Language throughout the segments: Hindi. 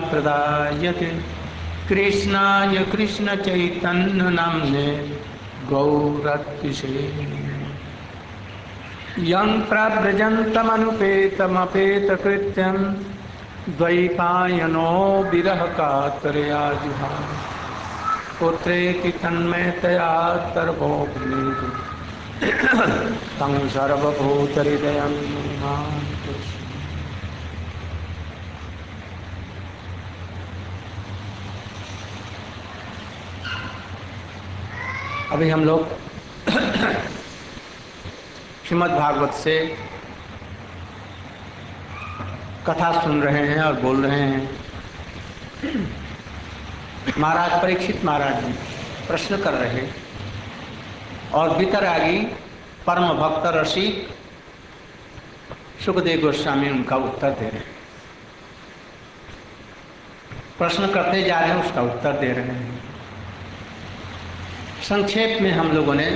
प्रदायते कृष्णाय कृष्ण चैतन्य नाम्ने गौरतिशे यं प्रव्रजन्तमनुपेतमपेतकृत्यं द्वैपायनो विरह कातरया जुहाव पुत्रेति तन्मयतया तर्वोऽग्निः तं सर्वभूतहृदयं मां। अभी हम लोग श्रीमद् भागवत से कथा सुन रहे हैं और बोल रहे हैं। महाराज परीक्षित महाराज जी प्रश्न कर रहे हैं और वितरागी परम भक्त रसिक सुखदेव गोस्वामी उनका उत्तर दे रहे हैं। प्रश्न करते जा रहे हैं, उसका उत्तर दे रहे हैं। संक्षेप में हम लोगों ने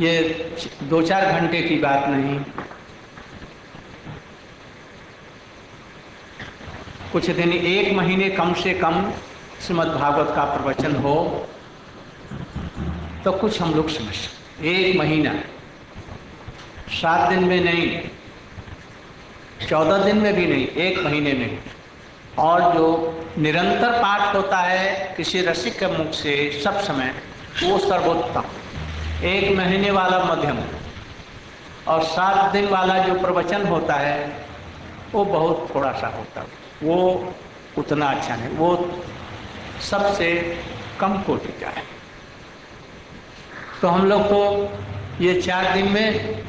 ये 2-4 घंटे की बात नहीं, कुछ दिन 1 महीने कम से कम श्रीमद् भागवत का प्रवचन हो तो कुछ हम लोग समझ सकते। 1 महीना 7 दिन में नहीं, 14 दिन में भी नहीं, 1 महीने में। और जो निरंतर पाठ होता है किसी रसिक के मुख से सब समय, वो सर्वोत्तम। 1 महीने वाला मध्यम और 7 दिन वाला जो प्रवचन होता है वो बहुत थोड़ा सा होता है, वो उतना अच्छा नहीं, वो सबसे कम कोटि का है। तो हम लोग को ये 4 दिन में,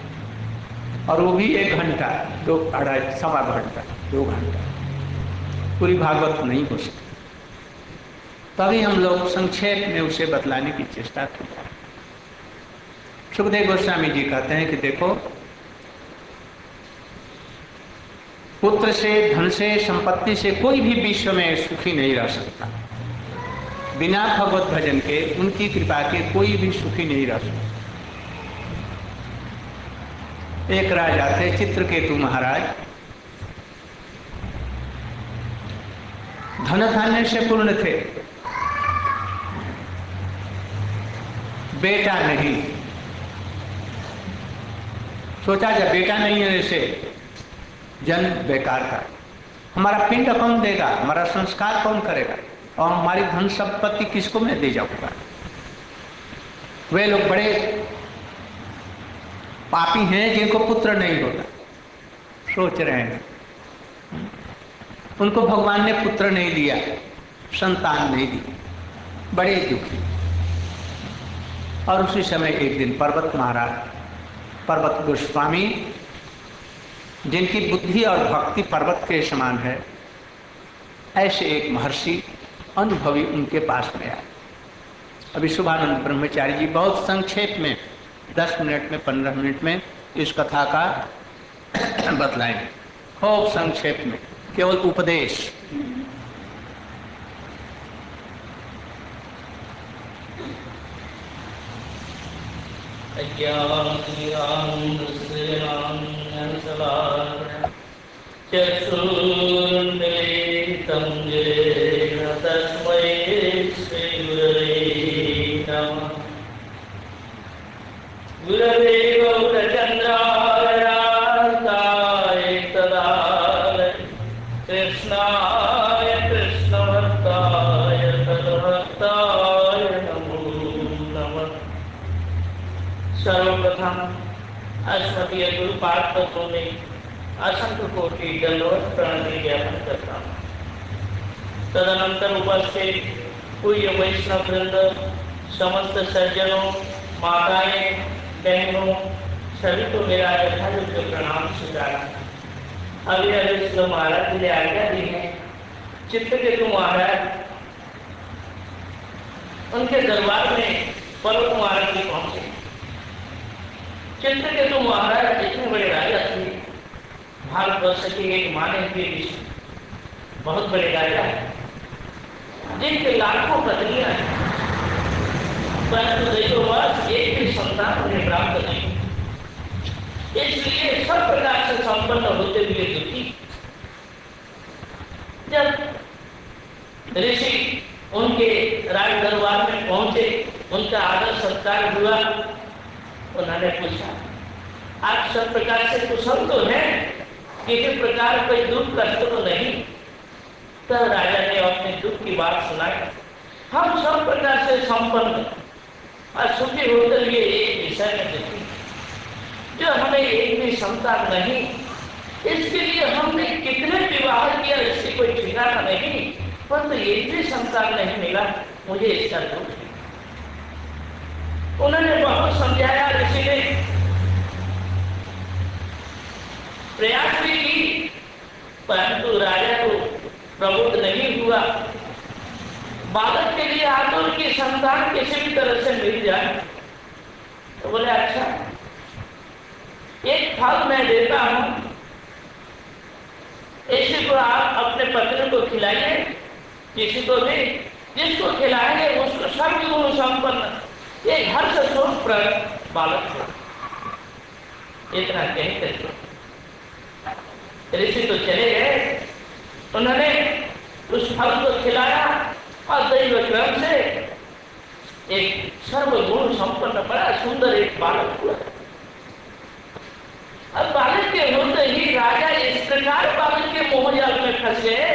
और वो भी 1 घंटा, 2, 2.5, सवा घंटा, 2 घंटा पूरी भागवत नहीं हो सकती। तभी हम लोग संक्षेप में उसे बतलाने की चेष्टा की। सुखदेव गोस्वामी जी कहते हैं कि देखो, पुत्र से, धन से, संपत्ति से कोई भी विश्व में सुखी नहीं रह सकता। बिना भगवत भजन के, उनकी कृपा के कोई भी सुखी नहीं रह सकता। एक राजा थे चित्रकेतु महाराज, धन धान्य से पूर्ण थे, बेटा नहीं। सोचा जब बेटा नहीं है, ऐसे जन्म बेकार का, हमारा पिंड कौन देगा, हमारा संस्कार कौन करेगा, और हमारी धन संपत्ति किसको मैं दे जाऊंगा। वे लोग बड़े पापी हैं जिनको पुत्र नहीं होता। सोच रहे हैं, उनको भगवान ने पुत्र नहीं दिया, संतान नहीं दी, बड़े दुखी। और उसी समय एक दिन पर्वत महाराज, पर्वत गोस्वामी, जिनकी बुद्धि और भक्ति पर्वत के समान है, ऐसे एक महर्षि अनुभवी उनके पास में आए। अभी शुभानंद ब्रह्मचारी जी बहुत संक्षेप में 10 मिनट में, 15 मिनट में इस कथा का बतलाएंगे, खूब संक्षेप में, केवल उपदेश। गुरवे गौरचंद्राय तदालय कृष्णाय कृष्णभक्ताय तद्भक्ताय नमो नमः। सर्वप्रथम अस्मदीय गुरुपाद तत्वों में असंख्य कोटि दंडवत प्रणति ज्ञापन करता हूँ। तदनंतर उपस्थित पूज्य वैष्णव वृंद, समस्त सज्जनों, माताएं, बहनों, सभी को मेरा यथायोग्य प्रणाम स्वीकार। अभी अभी महाराज जी ने आज्ञा दी है, चित्रकेतु महाराज, उनके दरबार में पर्वत महाराज जी पहुंचे। चित्रकेतु महाराज इतने बड़े राजा थे, भारतवर्ष के एक माने हुए बहुत बड़े राजा है, जिनके लाखों पत्नियां हैं, परंतु दैववश एक भी संतान उन्हें प्राप्त नहीं। इसलिए सब प्रकार से संपन्न होते हुए दुखी। जब ऋषि उनके राज दरबार में पहुंचे, उनका आदर सत्कार हुआ, उन्होंने पूछा आप सब प्रकार से कुशल तो हैं, किसी प्रकार कोई दुख कष्ट तो नहीं? तब राजा ने अपने दुख की बात सुनाई। हम सब प्रकार से संपन्न और सुखी होकर ये एक विषय में देखी, जो हमें एक भी संतान नहीं, इसके लिए हमने कितने विवाह किया इसकी कोई ठिकाना नहीं, परंतु एक भी संतान नहीं मिला, मुझे इसका दुख है। उन्होंने बहुत समझाया, ऋषि ने प्रयास भी की, परंतु राजा को प्रबुद्ध नहीं हुआ। बालक के लिए आतुर की संतान किसी भी तरह से मिल जाए तो बोले अच्छा, एक फल मैं देता हूं, इसी को आप अपने पत्नी को खिलाइए, किसी को भी जिसको खिलाएंगे उसको सब गुण संपन्न एक हर से सोच पर बालक हो। इतना कहीं करके ऋषि तो चले गए। उन्होंने उस फल को खिलाया और दैव क्रम से एक सर्वगुण संपन्न बड़ा सुंदर एक बालक हुआ। अब बालक के होते ही राजा इस प्रकार बालक के मोहजाल में फंस गए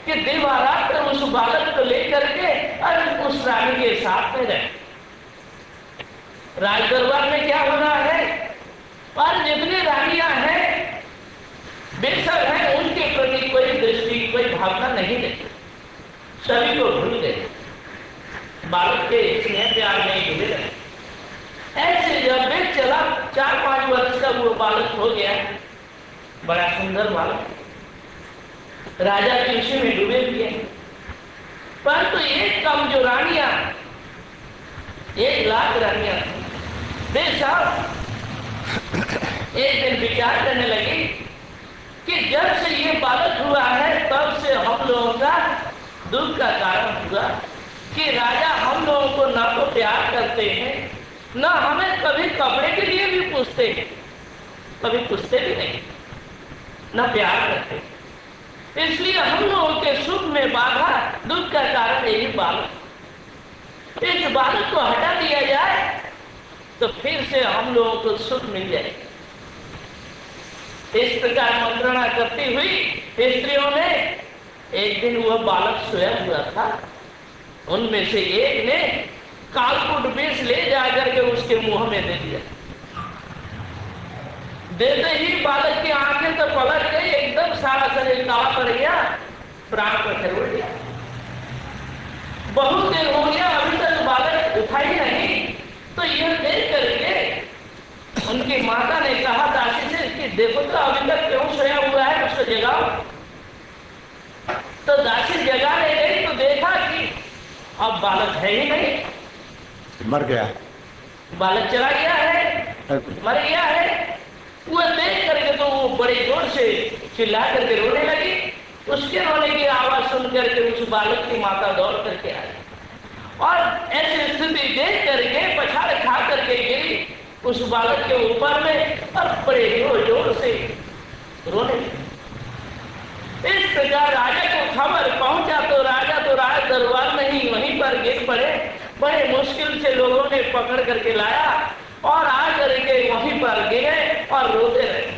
कि देवारात्र उस बालक को लेकर के और उस रानी के साथ में रहे। राज दरबार में क्या हो रहा है, और जितनी रानियां हैं बेशक है, उनके प्रति कोई दृष्टि कोई भावना नहीं रहती, सभी को भूल गए, बालक के स्नेह प्यार नहीं भूले रहे। ऐसे जब देख चला 4-5 वर्ष का वो बालक हो गया, बड़ा सुंदर बालक, राजा की उसी में डूबे हुए। परंतु एक कम जो रानियां 1 लाख रानियां बेशक एक दिन विचार करने लगी कि जब से ये बालक हुआ है तब से हम लोगों का दुख का कारण हुआ कि राजा हम लोगों को ना तो प्यार करते हैं, ना हमें कभी कपड़े के लिए भी पूछते हैं, कभी पूछते भी नहीं, ना प्यार करते। इसलिए हम लोगों के सुख में बाधा, दुख का कारण यही बालक। इस बालक को हटा दिया जाए तो फिर से हम लोगों को सुख मिल जाए। इस प्रकार मंत्रणा करती हुई स्त्रियों ने, एक दिन वह बालक सोया हुआ था, उनमें से एक ने कालकूट विष ले जाकर के उसके मुंह में दे दिया। देते ही बालक की आंखें तो पलट गई, एकदम सारा शरीर काला पड़ गया, प्राण को छोड़ दिया। बहुत देर हो गया, अभी तक बालक उठा ही नहीं। तो यह देख करके उनकी माता ने कहा दासी से कि देखो तो अभी तक क्यों सोया हुआ है, उसको जगाओ। तो दासी जगाने गई तो देखा कि अब बालक है ही नहीं, मर गया, बालक चला गया है, मर गया है। वह देख करके तो वो बड़े जोर से चिल्ला करके रोने लगी। उसके रोने की आवाज सुन करके उस बालक की माता दौड़ करके आई और ऐसी स्थिति देख करके पछाड़ खा करके गिरी उस बालक के ऊपर में और बड़े जोर जोर से रोने लगी। इस प्रकार राजा को खबर पहुंचा तो राजा तो राज दरबार में ही वहीं पर गिर पड़े। बड़े मुश्किल से लोगों ने पकड़ करके लाया और आ करके वहीं पर गिरे और रोते रहे।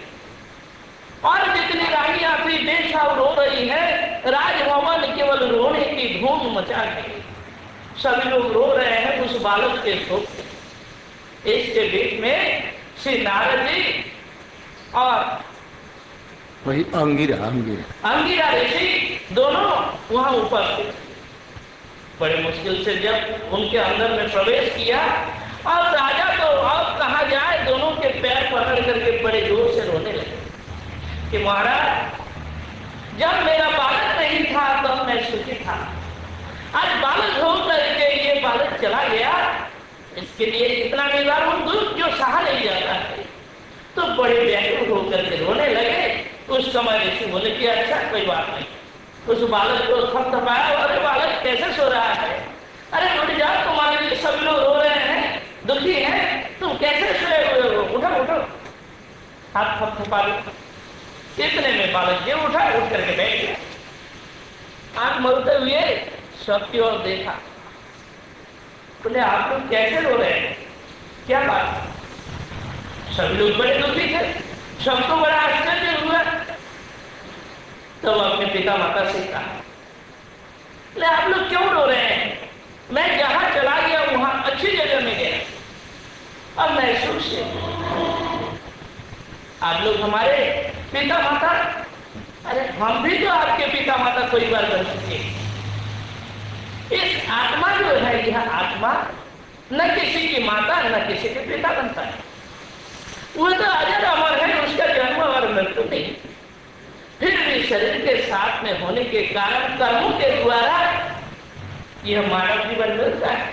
और जितनी रानियां थी बेसाव रो रही है, राजभवन केवल रोने की धूम मचा गई। सभी लोग रो रहे हैं उस बालक के शोक से। इसके बीच में श्री नारद जी और वही अंगिरा ऋषि दोनों वहां उपस्थित। बड़े मुश्किल से जब उनके अंदर में प्रवेश किया और राजा तो अब कहा जाए, दोनों के पैर पकड़ करके बड़े जोर से रोने लगे कि महाराज, जब मेरा बालक नहीं था तब मैं सुखी था, आज बालक हो करके ये बालक चला गया, इसके लिए इतना निवारण दुख जो सहा नहीं जाता है। तो बड़े व्याकुल होकर के रोने लगे। उस समय ऋषि बोले कि अच्छा कोई बात नहीं। उस बालक को थपथपाया, अरे बालक कैसे सो रहा है, अरे उठ जाओ, तुम्हारे लिए सब लोग रो रहे हैं, दुखी हैं, तुम कैसे सोए हुए हो, उठो उठो, हाथ थपथपा दो। इतने में बालक ये उठा, उठ करके बैठ गया। आंख मलते हुए सबकी ओर देखा। बोले आप लोग कैसे रो रहे हैं, क्या बात? सभी लोग बड़े दुखी थे, सबको बड़ा आश्चर्य हुआ। तो अपने पिता माता से कहा, बोले आप लोग क्यों रो रहे हैं? मैं जहां चला गया वहां अच्छी जगह में गया, अब मैं सुख से। आप लोग हमारे पिता माता, अरे हम भी तो आपके पिता माता कोई बार बन चुके। इस आत्मा जो है, यह आत्मा न किसी की माता न किसी के पिता बनता है। वो तो अजर अमर है, उसका जन्म और मृत्यु नहीं। फिर भी शरीर के साथ में होने के कारण कर्मों के द्वारा यह मानव जीवन मिलता है।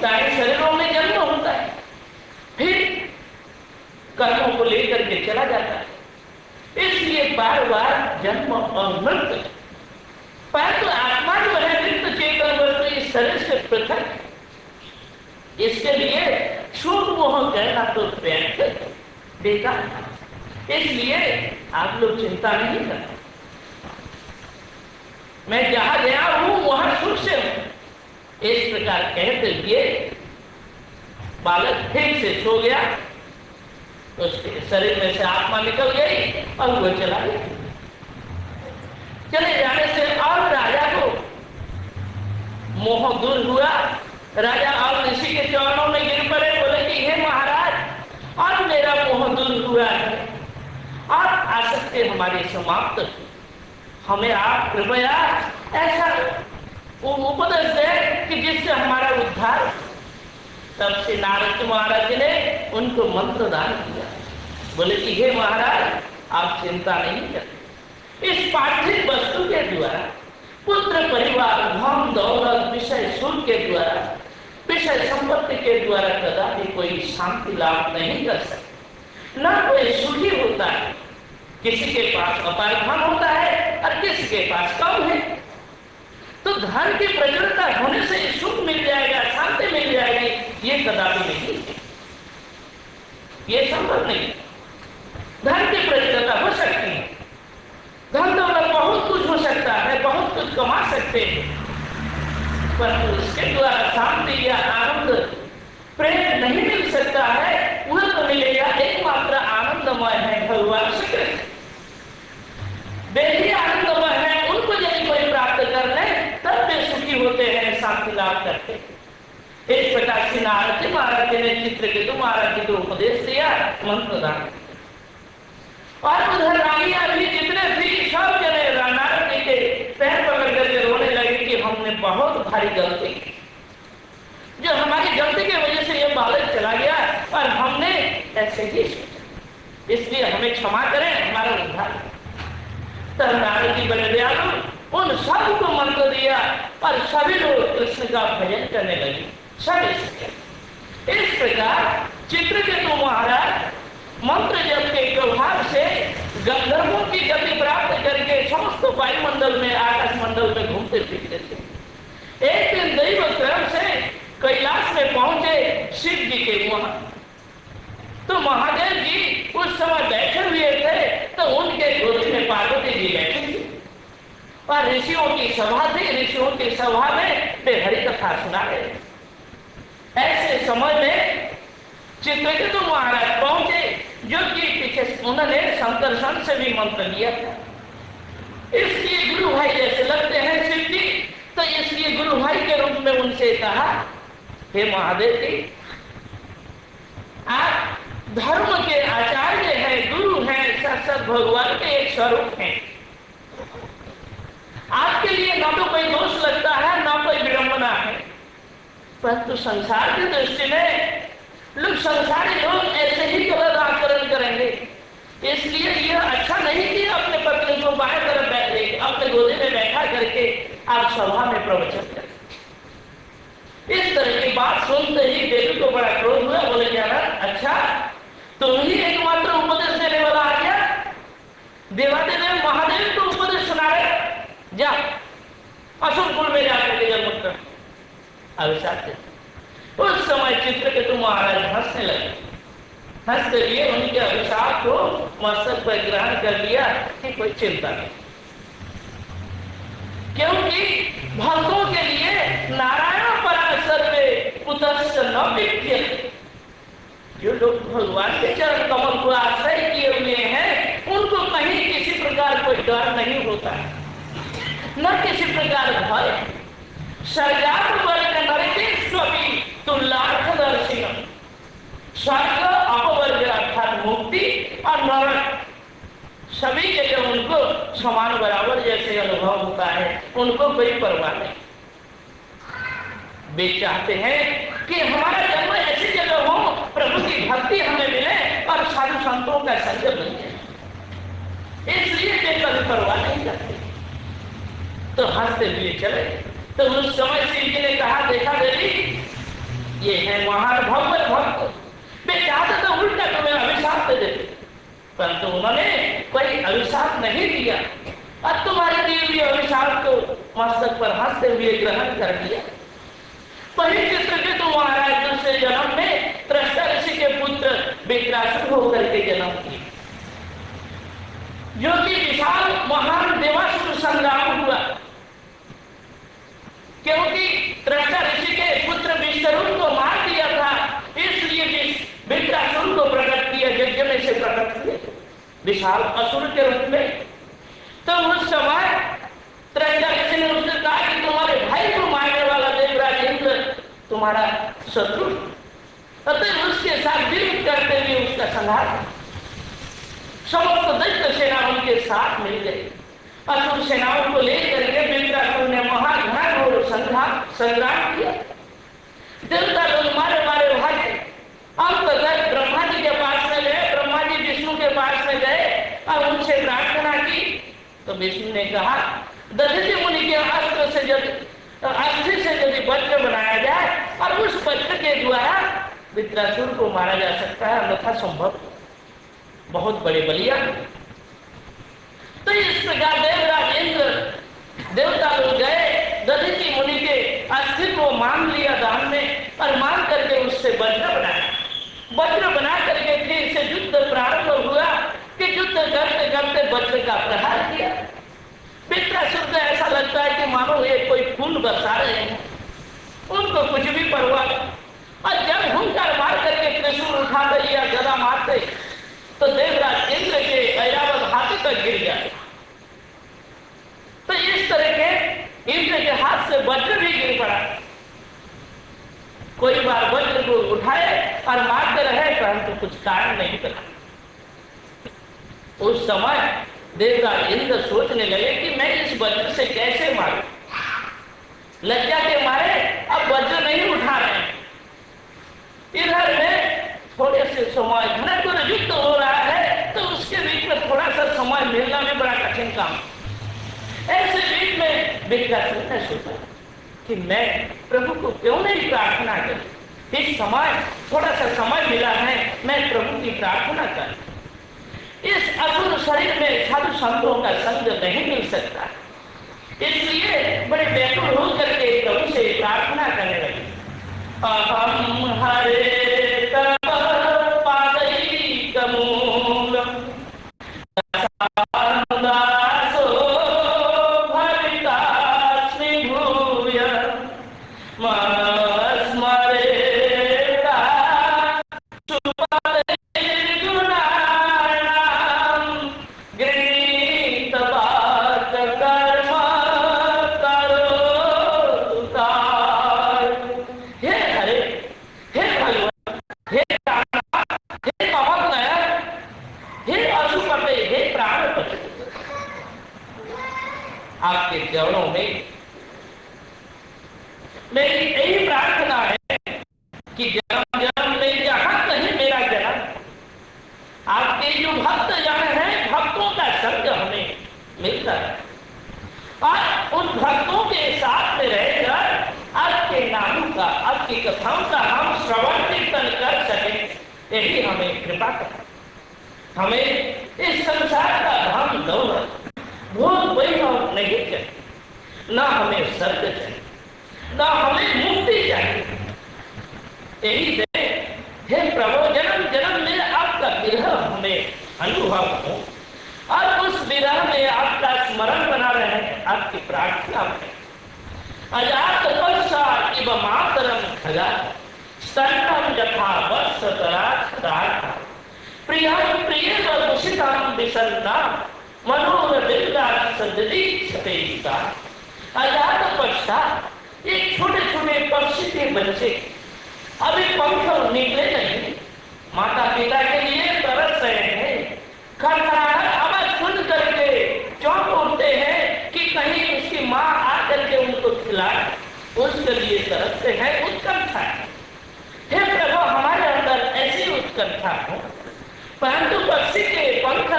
सारे शरीरों में जन्म होता है, फिर कर्मों को लेकर के चला जाता है। इसलिए बार बार जन्म और मृत्यु। परंतु आत्मा जो है नित्य चेतन वस्तु इस शरीर से पृथक है। इसके लिए शोक मोह कहना तो व्यर्थ बेकार है। इसलिए आप लोग चिंता नहीं करते। मैं जहां गया हूं वहां सुख से हूं। इस प्रकार कहते हुए बालक फिर से सो गया। उसके शरीर में से आत्मा निकल गई और वो चला गया। चले जाने से और राजा को मोह दूर हुआ। राजा और ऋषि के चरणों में गिर पड़े, बोले कि हे महाराज, और मेरा मोह दूर हुआ है और आसक्ति हमारी समाप्त हुई। हमें आप कृपया ऐसा उपदेश दें कि जिससे हमारा उद्धार। तब से नारद महाराज ने उनको मंत्र दान किया। बोले कि हे महाराज, आप चिंता नहीं करते। इस पार्थिव वस्तु के द्वारा, पुत्र परिवार, धन दौलत, विषय सुख के द्वारा, विषय संपत्ति के द्वारा कदापि कोई शांति लाभ नहीं कर सकता। न कोई सुखी होता है। किसी के पास अपार धन होता है और किसी के पास कम है। तो धन की प्रचुरता होने से सुख मिल जाएगा, शांति मिल जाएगी, ये कदापि नहीं है। ये संभव नहीं। धन की प्रचुरता हो सकती है, धन दौलत बहुत कुछ हो सकता है, बहुत कुछ कमा सकते हैं, परंतु इसके द्वारा शांति या आनंद, प्रेम नहीं मिल सकता है। वह तो मिलेगा एकमात्र आनंदमय है भगवान श्री कृष्ण। वे ही आनंदमय है, उनको यदि कोई प्राप्त कर ले तब वे सुखी होते हैं, शांति लाभ करते हैं। इस प्रकार से नारद जी महाराज ने चित्रकेतु महाराज जी को उपदेश दिया, मंत्र दान। और उधर रानियां भी जितने भी सब जने नारद जी के पैर पकड़ करके रोने लगे कि हमने बहुत भारी गलती की, जो हमारी गलती की वजह से ये बालक चला गया और हमने ऐसे ही सोचा, इसलिए हमें क्षमा करें, हमारा उद्धार। तब नारद जी बड़े दयालु, उन सबको मंत्र दिया और सभी लोग कृष्ण का भजन करने लगे। सब इस प्रकार चित्रकेतु महाराज मंत्र जप के प्रभाव से गंधर्वों की गति प्राप्त करके समस्त वायुमंडल में, आकाश मंडल में घूमते फिरते थे। एक दिन दैव क्रम से कैलाश में पहुंचे शिव जी के वहां। तो महादेव जी उस समय बैठे हुए थे, तो उनके गोदी में पार्वती जी बैठी थी और ऋषियों की सभा थी। ऋषियों की सभा में वे हरि कथा सुना रहे। ऐसे समय में चित्रकेतु महाराज पहुंचे, जो कि पीछे उन्होंने शंकरसन से भी मंत्र लिया था। इसलिए गुरु भाई जैसे लगते हैं शिव जी, तो इसलिए गुरु भाई के रूप में उनसे कहा, हे महादेव जी, आप धर्म के आचार्य हैं, गुरु हैं, साक्षात भगवान के एक स्वरूप हैं। आपके लिए न तो कोई दोष लगता है, न कोई विडंबना है, परंतु संसार की दृष्टि में लोग, संसारी लोग ऐसे ही गलत आचरण करेंगे। इसलिए यह अच्छा नहीं कि अपने पत्नी को बाएं तरफ बैठे, अपने गोदी में बैठा करके आप सभा में प्रवचन करें। इस तरह की बात सुनते ही देवी को बड़ा क्रोध हुआ। बोले क्या ना, अच्छा तुम ही एकमात्र उपदेश देने वाला आ गया, देवादिदेव महादेव को उपदेश सुना रहे, जा असुरकुल में जाकर के जन्म कर अभिशाप दे। उस समय चित्रकेतु महाराज हंसने लगे। हंसते हुए उनके अभिशाप को मस्तक पर ग्रहण कर लिया कि कोई चिंता नहीं। क्योंकि भक्तों के लिए नारायण परा सर्वे कुतश्च न विद्यते। जो लोग भगवान के चरण कमल को आश्रय किए हुए हैं उनको कहीं किसी प्रकार कोई डर नहीं होता है, न किसी प्रकार भय। स्वर्गात् वर्ग नरकेष्वपि तुल्यार्थदर्शिनम्। स्वर्ग अपवर्ग अर्थात मुक्ति और नरक सभी जगह उनको समान बराबर जैसे अनुभव होता है, उनको कोई परवाह नहीं। वे चाहते हैं कि हमारा जन्म ऐसी जगह हो, प्रभु की भक्ति हमें मिले और साधु संतों का संग बन जाए, इसलिए वे कभी परवाह नहीं करते। तो हंसते हुए चले। तो उस समय शिव जी ने कहा, देखा देवी, ये है महान भगवत भक्त, वे चाहते तो उल्टा तुम्हें अभिशाप दे देते, परंतु उन्होंने कोई अभिशाप नहीं दिया और तुम्हारे दिए हुए अभिशाप को मस्तक पर हंसते हुए ग्रहण कर लिया। वही चित्र के तुम महाराज दूसरे जन्म में त्रष्टा ऋषि के पुत्र विकरासुर होकर के जन्म किए, जो कि विशाल महान देवासुर संग्राम हुआ। क्योंकि त्रष्टा ऋषि के पुत्र विश्वरूप को मार दिया था, इसलिए विकरासुर को प्रकट किया, यज्ञ में से प्रकट किया विशाल असुर के रूप में। तो उस समय त्रष्टा ऋषि ने उसने कहा कि तुम्हारे भाई को मारने वाला देवराज इंद्र तुम्हारा शत्रु, अतः उसके साथ विरोध करते हुए उसका संहार। समस्त दैत्य सेना उनके साथ मिल गई। असुर सेनाओं को लेकर के विकरासुर ने महाघोर संग्राम किया। देवता लोग मारे मारे भागे। अंत तक ब्रह्मा जी के पास में गए, ब्रह्मा जी विष्णु के पास में गए और उनसे प्रार्थना की। तो विष्णु ने कहा, दधीचि मुनि के अस्त्र से अस्थि से यदि वज्र बनाया जाए और उस वज्र के द्वारा विकरासुर को मारा जा सकता है, अन्यथा संभव। बहुत बड़े बलिया। तो इस प्रकार देवराज इंद्र देवता लोग गए, दधीचि मुनि के अस्थि को मान लिया दान में और मान करके उससे वज्र बनाया। वज्र बना करके फिर से युद्ध प्रारंभ हुआ कि युद्ध करते करते वज्र का प्रहार किया। विकरासुर को ऐसा लगता है कि मानो ये कोई फूल बरसा रहे हैं, उनको कुछ भी परवाह नहीं। और जब हुंकार मार करके त्रिशूल उठाते या गदा मारते तो देवराज इंद्र के ऐरावत हाथ तक गिर गया। तो इस तरह के इंद्र के हाथ से वज्र भी गिर पड़ा। कोई बार वज्र को उठाए और मारते रहे, परंतु कुछ कारण नहीं करा। उस समय देवराज इंद्र सोचने लगे कि मैं इस वज्र से कैसे मारूं। लज्जा के मारे अब वज्र नहीं उठा रहे। इधर में थोड़े से समय घनघोर युद्ध हो रहा है, तो उसके बीच में थोड़ा सा समय मिलना भी बड़ा कठिन काम। ऐसे बीच में विकरासुर ने सोचा कि मैं प्रभु को क्यों नहीं प्रार्थना करूं। इस समय थोड़ा सा समय मिला है, मैं प्रभु की प्रार्थना करूं। इस असुर शरीर में साधु संतों का संग नहीं मिल सकता, इसलिए बड़े व्याकुल होकर के प्रभु से प्रार्थना करने लगे। अहम हरे तव पादैकमूल दासो भवितास्मि भूय स्मरेता सुपदैर्गुणाणां गृहीतवाक् कर्म करोतु ताय। हे हरे, हे भगवान, हे प्राणनाथ, हे पवननयन, हे अशुपते, हे प्राणपते, आपके चरणों में मेरी यही प्रार्थना है कि जन्म जन्म में जहां कहीं मेरा जन्म, आपके जो भक्त जन हैं, भक्तों का संग हमें मिलता है और उन भक्तों के साथ में रहकर आपके नामों का, आपकी कथाओं का हम श्रवण कीर्तन कर सकें, यही हमें कृपा करें। हमें इस संसार का धन दौलत भोग वैभव नहीं चाहिए, ना हमें स्वर्ग चाहिए, ना हमें मुक्ति चाहिए। यही दे हे प्रभु, जन्म जन्म में आपका विरह हमें अनुभव हो, और उस विरह में आपका स्मरण बना रहे, आपकी प्रार्थना है। अजात पश्चात इव मातरम खगा स्तनम यथा वत्सतरा सदा प्रियं प्रियेण दूषितां विसन्ना मनोरविंदा सददीक्षते सा। अजात पश्चात एक छोटे छोटे पक्षी के बच्चे अभी पंख निकले नहीं, माता पिता के लिए तरस रहे हैं, खड़खड़ाहट आवाज सुन करके चौंक उठते हैं कि कहीं उसकी माँ आकर के उनको खिलाए, उसके लिए तरसते हैं, उत्कंठा है। हे प्रभु, हमारे अंदर ऐसी उत्कंठा हो, परंतु पक्षी के पंख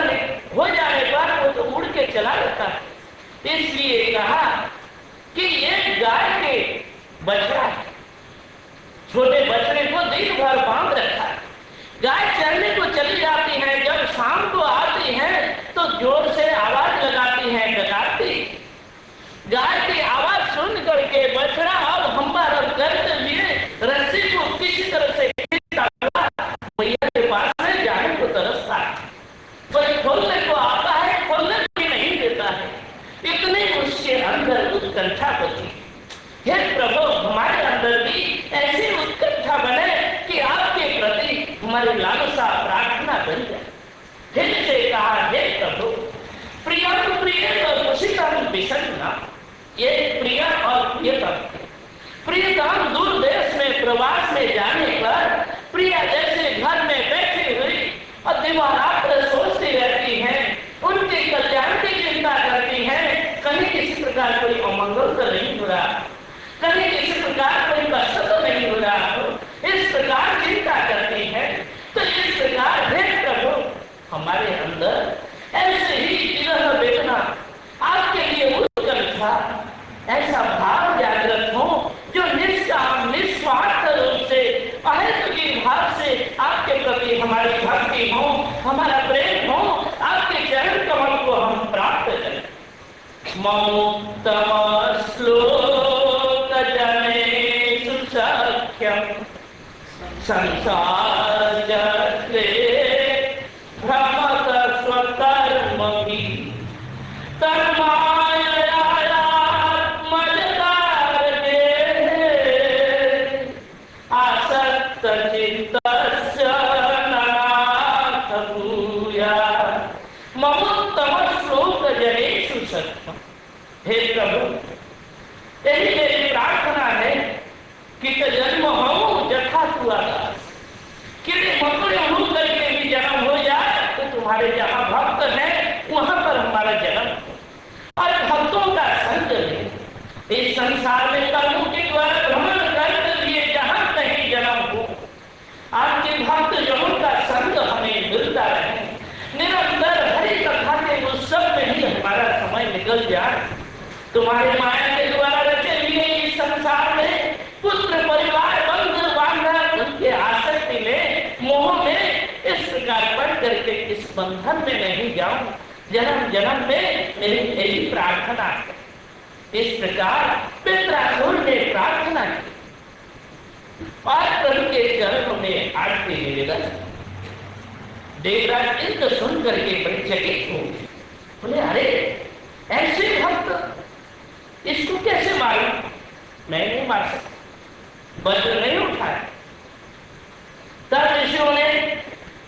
हो जाने पर वो तो उड़ के चला जाता है। इसलिए कहा कि ये गाय के बछड़ा है, छोटे बछड़े को दिन भर बांध रखा है। गाय चरने को चली जाती है, जब शाम को आती है तो जोर से आवाज लगाती है, डकारती। गाय की आवाज सुन करके बछड़ा अब हम्बार करते हुए रस्सी को किसी तरह से मैया के पास में जाने को तरसता है, कोई खोलने को आता है, खोलने भी नहीं देता है। इतने उसके अंदर उत्कंठा होती। हे प्रभु, हमारे अंदर भी ऐसी उत्कंठा बने कि आपके प्रति हमारी लालसा प्रार्थना बन जाए। फिर से कहा, हे प्रभु, प्रियम प्रियतम दूषितम विसन्ना। ये प्रिय और प्रियतम, प्रियतम दूर देश में प्रवास में जाने पर प्रिया जैसे घर में बैठी हुई और दिवारात्र सोचती रहती हैं, उनके कल्याण की चिंता करती हैं, कहीं किसी प्रकार कोई अमंगल तो नहीं हो रहा, कहीं किसी प्रकार कोई कष्ट तो नहीं हो रहा हो, इस प्रकार चिंता करती है। तो इस प्रकार हे प्रभु, हमारे अंदर ऐसे ही विरह वेदना, आपके लिए उत्कंठा, ऐसा भाव जागृत हो जो निष्काम निस्वार्थ रूप से अहेतुकी भाव से आपके प्रति हमारी भक्ति हो, हमारा प्रेम हो, आपके चरण कमल को हम प्राप्त करें। मौतम श्लोक जनेषु सख्यम संसार जगते भ्रमत स्वकर्मभि हे प्रभु, यही मेरी प्रार्थना है कि जन्म हो जथा हुआ कि मकुड़े हो करके भी जन्म हो जाए तो तुम्हारे जहाँ भक्त है वहां पर हमारा जन्म हो और भक्तों का संग ले। इस संसार में कर्मों के द्वारा भ्रमण करते लिए जहाँ कहीं जन्म हो, आपके भक्त जनों का संग हमें मिलता रहे, निरंतर हरि कथा के उत्सव में ही हमारा समय निकल जाए। तुम्हारे माया के द्वारा रचे लिए इस संसार में पुत्र परिवार बंधु बांधव उनके आसक्ति में मोह में इस प्रकार पड़ करके इस बंधन में नहीं जाऊं, जन्म जन्म में मेरी यही प्रार्थना है। इस प्रकार पितरासुर ने प्रार्थना की और प्रभु के चरणों में आरती निवेदन। देवराज इनको सुन करके बड़े चकित हो गए, बोले अरे ऐसे भक्त इसको कैसे मारूं? मैं नहीं मार सकता, वज्र नहीं उठाया। तब ऋषियों ने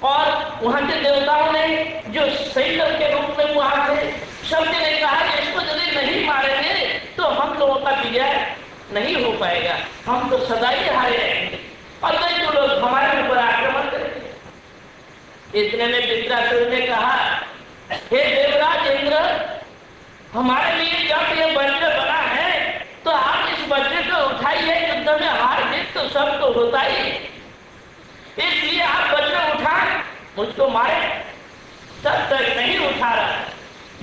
और वहां के देवताओं ने जो सैनिक के रूप में वहां थे, सबने ने कहा कि इसको यदि नहीं मारेंगे तो हम लोगों का विजय नहीं हो पाएगा, हम तो सदा ही हारे रहेंगे और कई तो लोग हमारे ऊपर आक्रमण करेंगे। इतने में पितरासुर ने कहा, हे देवराज इंद्र, हमारे लिए जब ये वज्र बना है तो आप इस वज्र को उठाइए, युद्ध में हार जीत तो सब तो होता ही, इसलिए आप वज्र उठाएं, मुझको मारे। तब तक नहीं उठा रहा।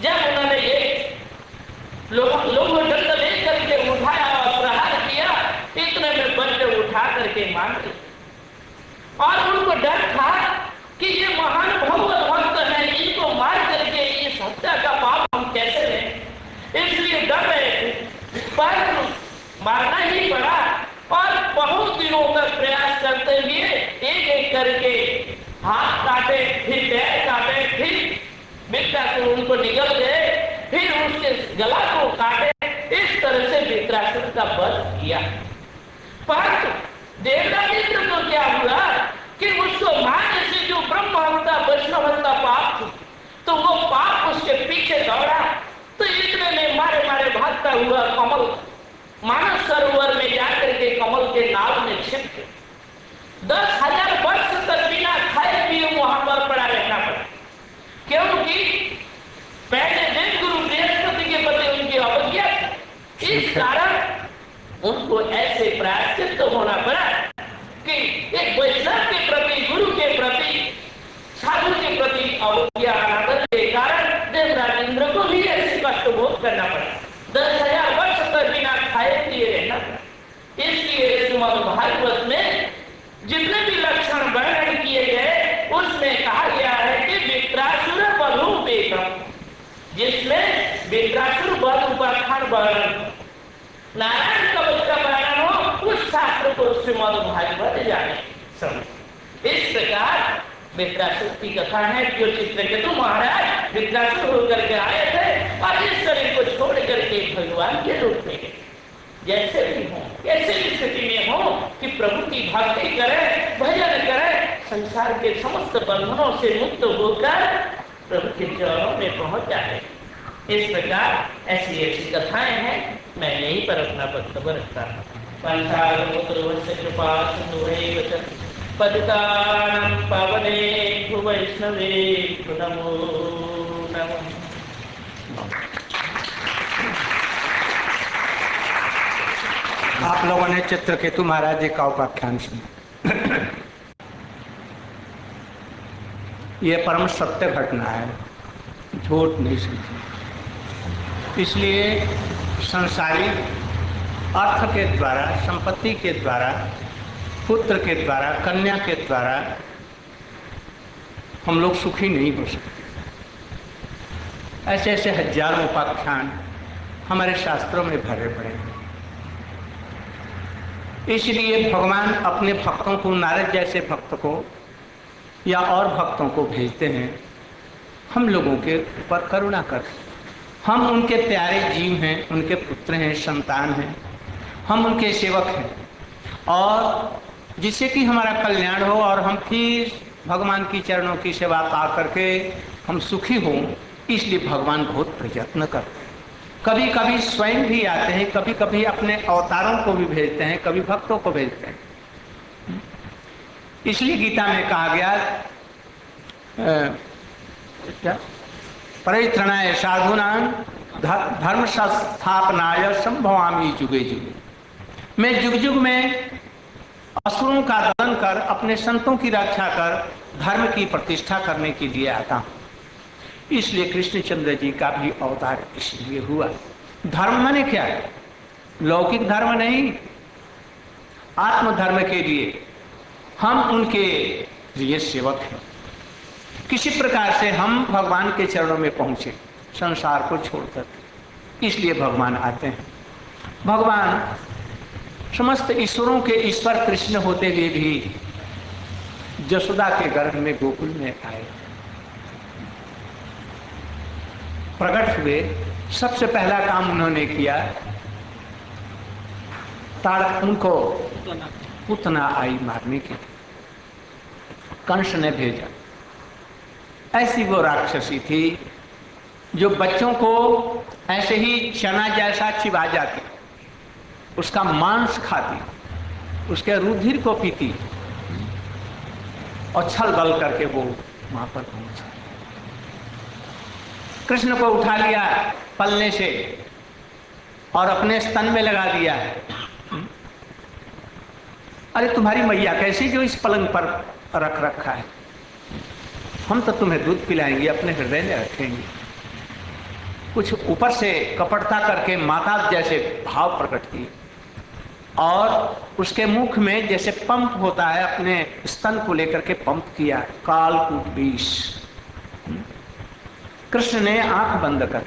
जब उन्होंने ये लोगों दंड लेकर के उठाया और प्रहार किया, इतने में वज्र उठा करके मार दिया और उनको डर था कि ये महान भगवत भक्त है, इनको मार करके इस हत्या का पाप हम कैसे लें, इसलिए डर रहे थे, पर मारना ही पड़ा और बहुत दिनों तक प्रयास करते हुए एक एक करके हाथ काटे, फिर पैर काटे, फिर वृत्रासुर उनको निगल गए, फिर उसके गला को काटे। इस तरह से वृत्रासुर का वध किया। परंतु देवदत्त को क्या हुआ कि उसको मारने से जो ब्रह्म हत्या वैष्णव हत्या पाप थी, तो वो पाप उसके पीछे दौड़ा। तो इतने में मारे मारे भागता हुआ कमल मानस सरोवर में जाकर के कमल के नाव में छिप गया। 10,000 वर्ष तक बिना खाए पिए वहां पर पड़ा रहना पड़ा, क्योंकि पहले दिन गुरु बृहस्पति के प्रति उनकी अवज्ञा थी। इस कारण उनको ऐसे प्रायश्चित होना पड़ा कि एक वैष्णव के प्रति, गुरु के प्रति, साधु के प्रति अवज्ञा अनादर के कारण देवराज इंद्र को भी ऐसे कष्ट भोग करना पड़ा। 10,000 वर्ष तक बिना खाए पिए रहना पड़ा। इसलिए श्रीमद् भागवत में जितने भी लक्षण वर्णन किए गए उसमें कहा गया है कि वृत्रासुर बलूपेतम, जिसमें वृत्रासुर बल उपाख्यान वर्णन, नारायण कवच का वर्णन हो, उस शास्त्र को श्रीमद् भागवत जाने समझ। इस प्रकार वृत्रासुर की कथा है जो चित्रकेतु महाराज वृत्रासुर होकर के आए थे और इस शरीर को छोड़ करके भगवान के रूप में गए। जैसे भी हो, ऐसे स्थिति में हो कि प्रभु की भक्ति करें, भजन करें, संसार के समस्त बंधनों से मुक्त होकर प्रभु के चरणों में पहुंच जाए। इस प्रकार ऐसी ऐसी कथाएं हैं। मैं यहीं पर अपना वक्तव्य रखता हूँ। पतितानां पावनेभ्यो वैष्णवेभ्यो नमो नमः। आप लोगों ने चित्रकेतु महाराज जी का उपाख्यान सुना। ये परम सत्य घटना है, झूठ नहीं सुनती। इसलिए संसारिक अर्थ के द्वारा, संपत्ति के द्वारा, पुत्र के द्वारा, कन्या के द्वारा हम लोग सुखी नहीं हो सकते। ऐसे ऐसे हजारों उपाख्यान हमारे शास्त्रों में भरे पड़े हैं। इसलिए भगवान अपने भक्तों को, नारद जैसे भक्त को या और भक्तों को भेजते हैं हम लोगों के ऊपर करुणा कर। हम उनके प्यारे जीव हैं, उनके पुत्र हैं, संतान हैं, हम उनके सेवक हैं, और जिससे कि हमारा कल्याण हो और हम फिर भगवान की चरणों की सेवा पा करके हम सुखी हों, इसलिए भगवान बहुत प्रयत्न करते हैं। कभी कभी स्वयं भी आते हैं, कभी कभी अपने अवतारों को भी भेजते हैं, कभी भक्तों को भेजते हैं। इसलिए गीता में कहा गया क्या, परित्रणाय साधूनां धर्म संस्थापनाय संभवामि जुगे जुगे। मैं जुग जुग में असुरों का दमन कर, अपने संतों की रक्षा कर, धर्म की प्रतिष्ठा करने के लिए आता हूँ। इसलिए कृष्णचंद्र जी का भी अवतार इसलिए हुआ। धर्म माने क्या है? लौकिक धर्म नहीं, आत्मधर्म के लिए हम उनके लिए सेवक हैं। किसी प्रकार से हम भगवान के चरणों में पहुंचे, संसार को छोड़कर, इसलिए भगवान आते हैं। भगवान समस्त ईश्वरों के ईश्वर कृष्ण होते हुए भी जसोदा के गर्भ में गोकुल में आए, प्रकट हुए। सबसे पहला काम उन्होंने किया, उनको पुतना आई मारने के लिए कंस ने भेजा। ऐसी वो राक्षसी थी जो बच्चों को ऐसे ही चना जैसा चिबा जाती, उसका मांस खाती, उसके रुधिर को पीती और छल बल करके वो वहां पर पहुंचा। कृष्ण को उठा लिया पलने से और अपने स्तन में लगा दिया। अरे तुम्हारी मैया कैसी जो इस पलंग पर रख रखा है, हम तो तुम्हें दूध पिलाएंगे, अपने हृदय में रखेंगे। कुछ ऊपर से कपटता करके माता जैसे भाव प्रकट किए और उसके मुख में जैसे पंप होता है, अपने स्तन को लेकर के पंप किया। कालकूट विष। कृष्ण ने आंख बंद कर,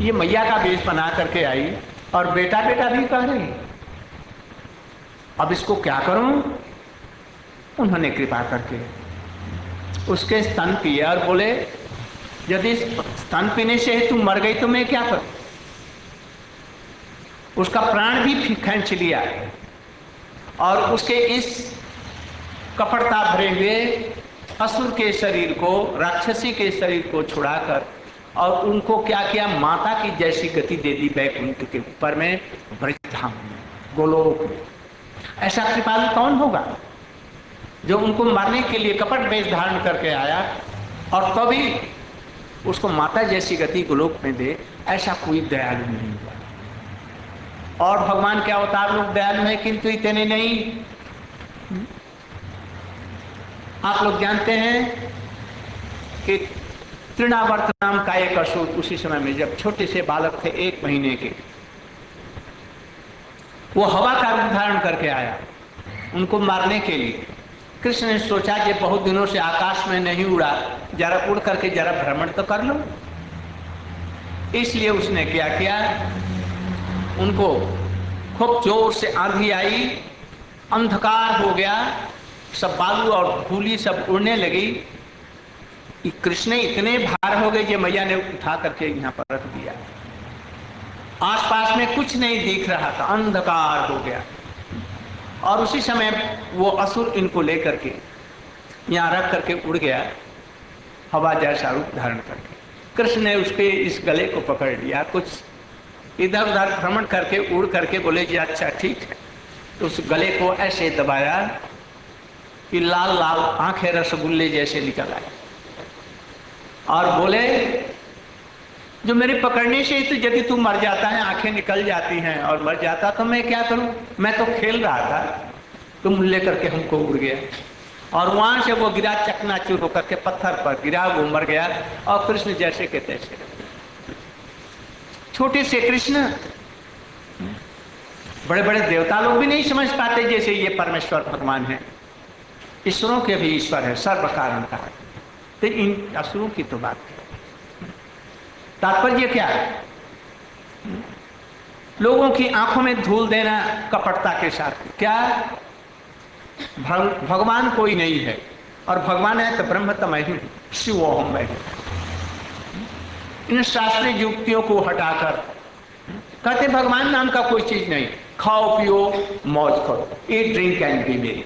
ये मैया का वेश बना करके आई और बेटा बेटा भी कह रही, अब इसको क्या करूं? उन्होंने कृपा करके उसके स्तन पिए और बोले यदि स्तन पीने से ही तुम मर गई तो मैं क्या करूं? उसका प्राण भी खींच लिया और उसके इस कपटता भरे हुए असुर के शरीर को, राक्षसी के शरीर को छुड़ाकर और उनको क्या किया, माता की जैसी गति दे दी वैकुंठ के ऊपर में, ब्रजधाम में, गोलोक में। ऐसा कृपालु कौन होगा जो उनको मारने के लिए कपट वेश धारण करके आया और तभी उसको माता जैसी गति गोलोक में दे? ऐसा कोई दयालु नहीं हुआ। और भगवान के अवतार लोग दयालु हैं, किंतु इतने नहीं। आप लोग जानते हैं कि तृणावर्त नाम का एक असुर उसी समय में, जब छोटे से बालक थे 1 महीने के, वो हवा का रूप धारण करके आया उनको मारने के लिए। कृष्ण ने सोचा कि बहुत दिनों से आकाश में नहीं उड़ा, जरा उड़ करके जरा भ्रमण तो कर लो। इसलिए उसने क्या किया, उनको खूब जोर से आंधी आई, अंधकार हो गया, सब बालू और धूली सब उड़ने लगी। कृष्ण इतने भार हो गए कि मैया ने उठा करके यहाँ पर रख दिया। आसपास में कुछ नहीं दिख रहा था, अंधकार हो गया। और उसी समय वो असुर इनको लेकर के यहाँ रख करके उड़ गया, हवा जैसा रूप धारण करके। कृष्ण ने उसके इस गले को पकड़ लिया, कुछ इधर उधर भ्रमण करके उड़ करके बोले जी अच्छा ठीक है। तो उस गले को ऐसे दबाया कि लाल लाल आंखें रसगुल्ले जैसे निकल आए और बोले जो मेरे पकड़ने से ही तो यदि तू मर जाता है, आंखें निकल जाती हैं और मर जाता तो मैं क्या करूं? मैं तो खेल रहा था, तुम लेकर के हमको उड़ गया। और वहां से वो गिरा, चकनाचूर होकर के पत्थर पर गिरा, वो मर गया। और कृष्ण जैसे के तैसे, छोटे से कृष्ण, बड़े बड़े देवता लोग भी नहीं समझ पाते जैसे ये परमेश्वर भगवान है। ईश्वरों के भी ईश्वर है, सर्व कारण का है। तो इन असुरों की तो बात है। तात्पर्य क्या है? लोगों की आंखों में धूल देना कपटता के साथ। क्या भगवान कोई नहीं है, और भगवान है तो ब्रह्म तमय ही, शिवोहम मैं। इन शास्त्रीय युक्तियों को हटाकर कहते भगवान नाम का कोई चीज नहीं, खाओ पियो मौज करो, ईट ड्रिंक एंड बी मेरी।